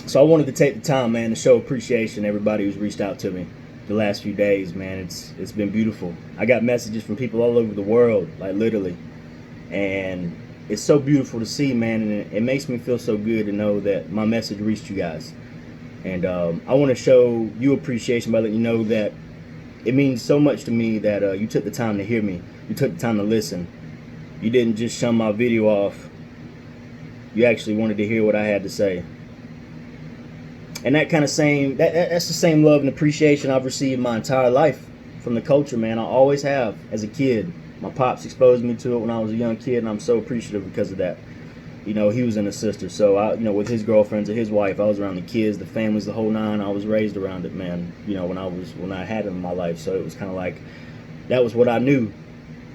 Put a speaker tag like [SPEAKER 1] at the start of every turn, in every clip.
[SPEAKER 1] So I wanted to take the time, man, to show appreciation to everybody who's reached out to me the last few days, man. It's been beautiful. I got messages from people all over the world, like literally, and it's so beautiful to see, man. And it makes me feel so good to know that my message reached you guys. And I want to show you appreciation by letting you know that it means so much to me that you took the time to hear me. You took the time to listen. You didn't just shun my video off. You actually wanted to hear what I had to say. And that kind of that's the same love and appreciation I've received my entire life from the culture, man. I always have as a kid. My pops exposed me to it when I was a young kid, and I'm so appreciative because of that. You know, he was an sister, so with his girlfriends and his wife, I was around the kids, the families, the whole nine. I was raised around it, man. You know, when I had it in my life, so it was kind of like that was what I knew.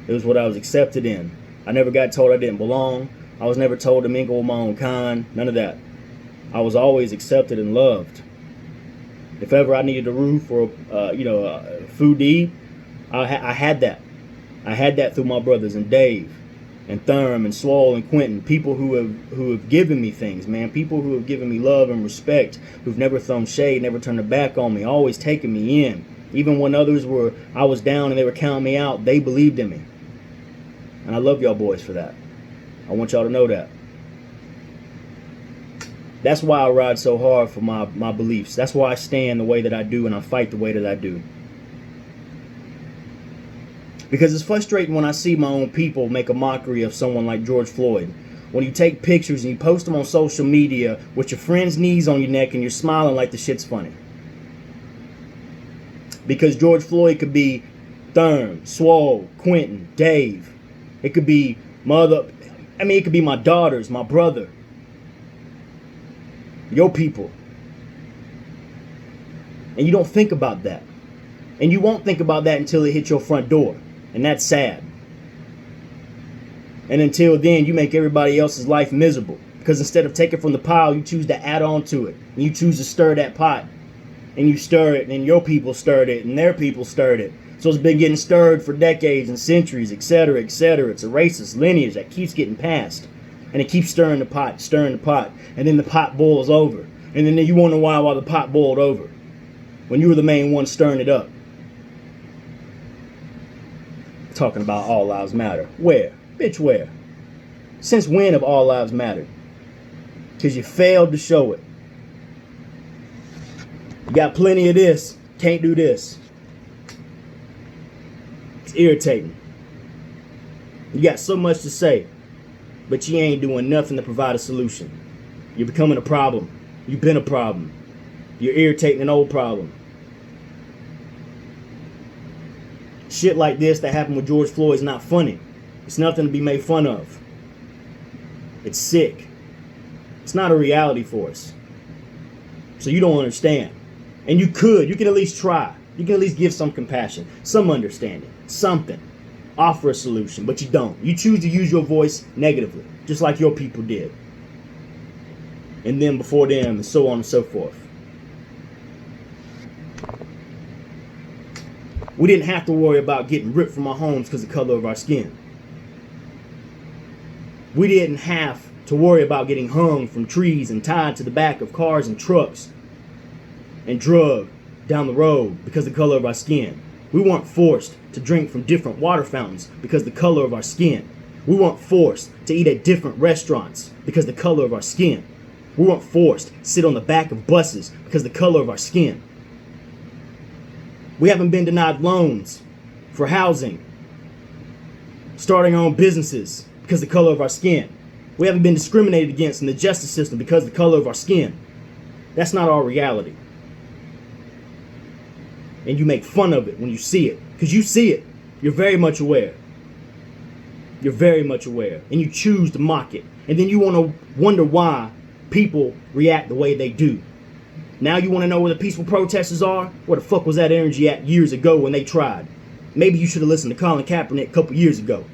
[SPEAKER 1] It was what I was accepted in. I never got told I didn't belong. I was never told to mingle with my own kind. None of that. I was always accepted and loved. If ever I needed a roof or food to eat, I had that. I had that through my brothers and Dave and Thurm and Swole and Quentin, people who have given me things, man. People who have given me love and respect, who've never thrown shade, never turned their back on me, always taken me in. Even when I was down and they were counting me out, they believed in me. And I love y'all boys for that. I want y'all to know that. That's why I ride so hard for my beliefs. That's why I stand the way that I do and I fight the way that I do. Because it's frustrating when I see my own people make a mockery of someone like George Floyd. When you take pictures and you post them on social media with your friend's knees on your neck and you're smiling like the shit's funny. Because George Floyd could be Thurm, Swole, Quentin, Dave. It could be it could be my daughters, my brother. Your people. And you don't think about that. And you won't think about that until it hits your front door. And that's sad. And until then, you make everybody else's life miserable. Because instead of taking from the pile, you choose to add on to it. And you choose to stir that pot. And you stir it, and your people stirred it, and their people stirred it. So it's been getting stirred for decades and centuries, etc., etc. It's a racist lineage that keeps getting passed. And it keeps stirring the pot. And then the pot boils over. And then you wonder why the pot boiled over. When you were the main one stirring it up. Talking about all lives matter. Where? Bitch, where? Since when have all lives mattered? Because you failed to show it. You got plenty of this. Can't do this. It's irritating. You got so much to say, but you ain't doing nothing to provide a solution. You're becoming a problem. You've been a problem. You're irritating an old problem. Shit like this that happened with George Floyd is not funny. It's nothing to be made fun of. It's sick. It's not a reality for us. So you don't understand. And you can at least try. You can at least give some compassion, some understanding, something. Offer a solution, but you don't. You choose to use your voice negatively, just like your people did. And then before them, and so on and so forth. We didn't have to worry about getting ripped from our homes because of the color of our skin. We didn't have to worry about getting hung from trees and tied to the back of cars and trucks and drugged down the road because of the color of our skin. We weren't forced to drink from different water fountains because of the color of our skin. We weren't forced to eat at different restaurants because of the color of our skin. We weren't forced to sit on the back of buses because of the color of our skin. We haven't been denied loans for housing, starting our own businesses because of the color of our skin. We haven't been discriminated against in the justice system because of the color of our skin. That's not our reality. And you make fun of it when you see it. Because you see it. You're very much aware. You're very much aware. And you choose to mock it. And then you want to wonder why people react the way they do. Now you want to know where the peaceful protesters are? Where the fuck was that energy at years ago when they tried? Maybe you should have listened to Colin Kaepernick a couple years ago.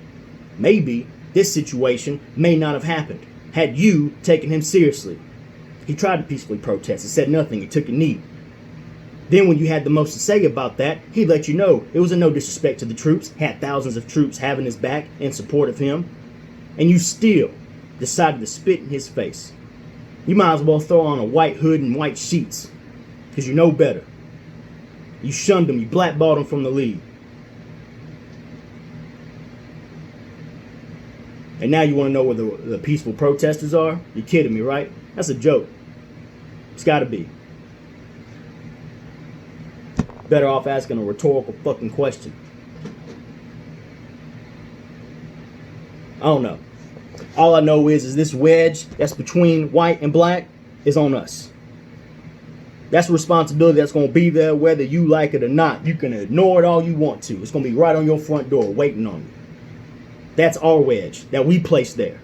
[SPEAKER 1] Maybe this situation may not have happened had you taken him seriously. He tried to peacefully protest. He said nothing. He took a knee. Then when you had the most to say about that, he'd let you know it was a no disrespect to the troops, had thousands of troops having his back in support of him, and you still decided to spit in his face. You might as well throw on a white hood and white sheets, because you know better. You shunned them. You blackballed them from the league. And now you want to know where the peaceful protesters are? You're kidding me, right? That's a joke. It's got to be. Better off asking a rhetorical fucking question. I don't know. All I know is this wedge that's between white and black is on us. That's a responsibility that's going to be there whether you like it or not. You can ignore it all you want to. It's going to be right on your front door waiting on you. That's our wedge that we placed there.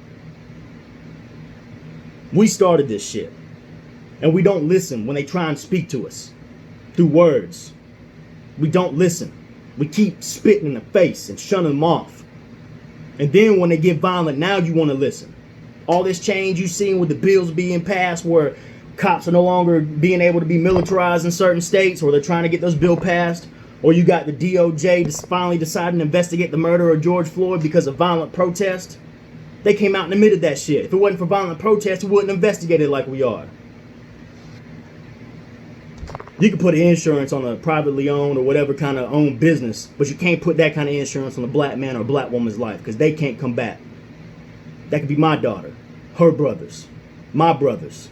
[SPEAKER 1] We started this shit. And we don't listen when they try and speak to us through words. We don't listen. We keep spitting in the face and shunning them off. And then when they get violent, now you want to listen. All this change you've seen with the bills being passed where cops are no longer being able to be militarized in certain states, or they're trying to get those bills passed, or you got the DOJ finally deciding to investigate the murder of George Floyd because of violent protest. They came out and admitted that shit. If it wasn't for violent protest, we wouldn't investigate it like we are. You can put insurance on a privately owned or whatever kind of owned business, but you can't put that kind of insurance on a black man or a black woman's life because they can't come back. That could be my daughter, her brothers, my brothers.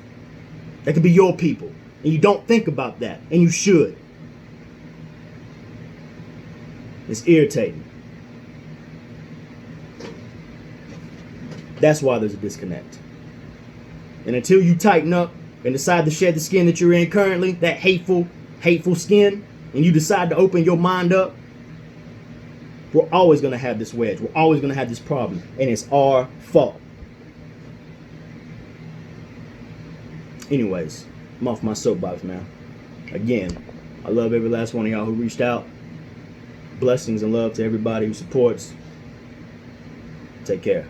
[SPEAKER 1] That could be your people. And you don't think about that, and you should. It's irritating. That's why there's a disconnect. And until you tighten up and decide to shed the skin that you're in currently, that hateful skin, and you decide to open your mind up, we're always going to have this wedge. We're always going to have this problem. And it's our fault. Anyways, I'm off my soapbox, man. Again, I love every last one of y'all who reached out. Blessings and love to everybody who supports. Take care.